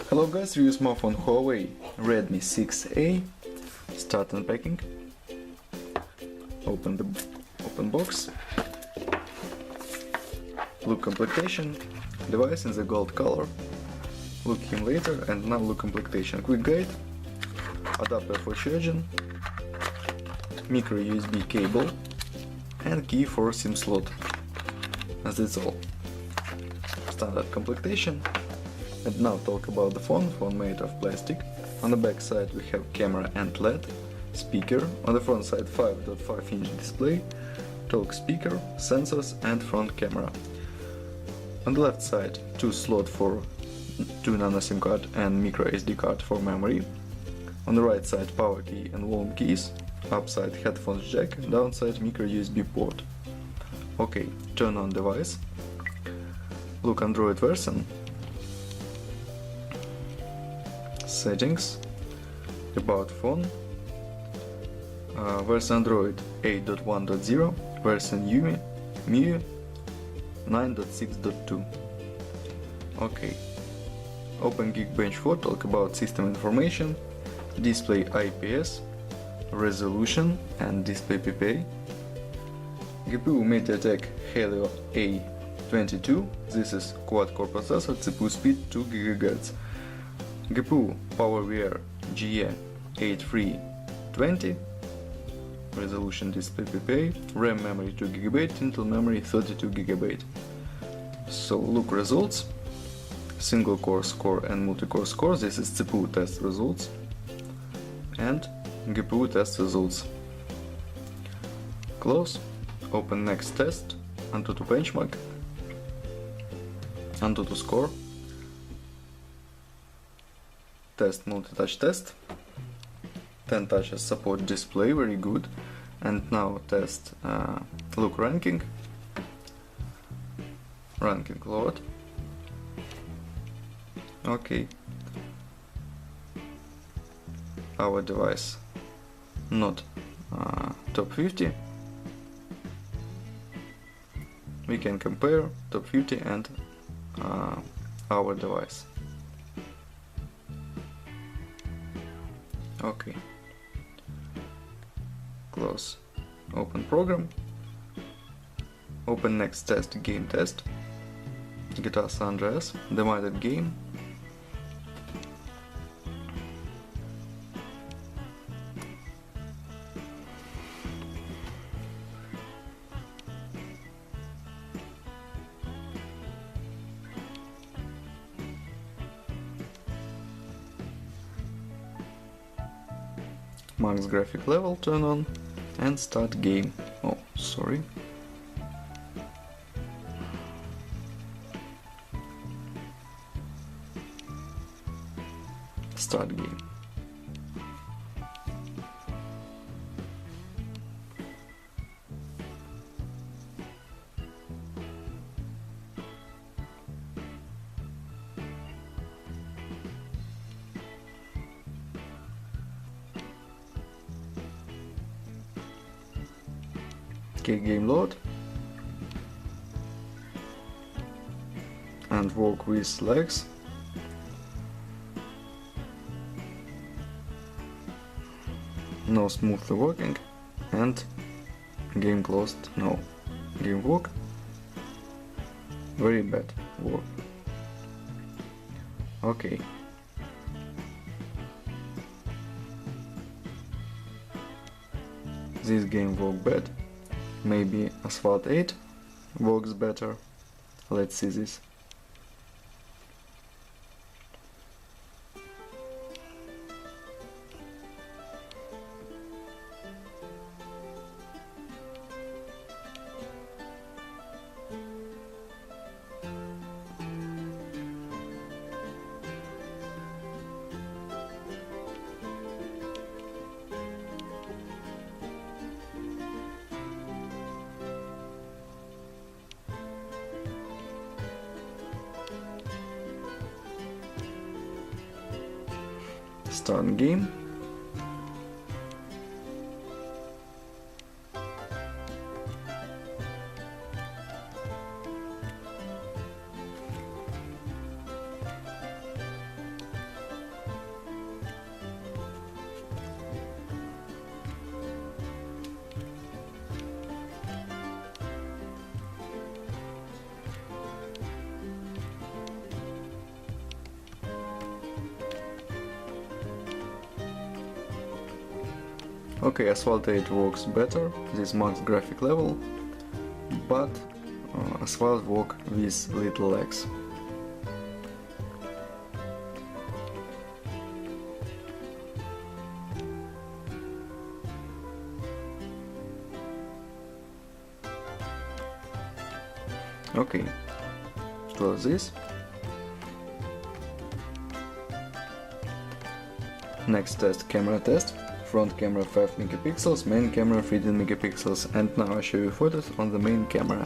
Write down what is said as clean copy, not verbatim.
Hello guys, review smartphone Huawei Redmi 6A. Start unpacking. Open box. Look completion. Device in the gold color. Look him later, and now look completion. Quick guide. Adapter for charging. Micro USB cable. And key for SIM slot. And that's all. Standard completion. And now talk about the phone made of plastic. On the back side we have camera and LED, speaker, on the front side 5.5-inch display, talk speaker, sensors and front camera. On the left side 2 slot for 2 nano SIM card and micro SD card for memory. On the right side power key and volume keys, upside headphones jack, downside micro USB port. Okay, turn on device. Look Android version. Settings, about phone, version Android 8.1.0, version MIUI 9.6.2. Okay, open Geekbench 4, talk about system information, display IPS, resolution and display PPA. GPU MediaTek Helio A22, this is quad-core processor, CPU speed 2 GHz. GPU PowerVR GE8320, resolution display PPA, RAM memory 2 GB, Intel memory 32 GB. So look results, single core score and multi-core score, this is CPU test results and GPU test results. Close, open next test, Antutu benchmark, Antutu score, test multi-touch test, 10 touches support display, very good. And now test look ranking load. Okay, our device not top 50. We can compare top 50 and our device. Okay, close, open program, open next test, game test, GTA San Andreas, divided game, max graphic level turn on and start game. Oh, sorry. Start game. Okay, game load and walk with legs. No smoothly walking and game closed. No game walk, very bad walk. Okay, this game walk bad. Maybe Asphalt 8 works better. Let's see this. Start game. Okay, Asphalt 8 works better, this max graphic level, but Asphalt work with little lags. Okay, close this. Next test, camera test. Front camera 5 megapixels, main camera 15 megapixels, and now I show you photos on the main camera.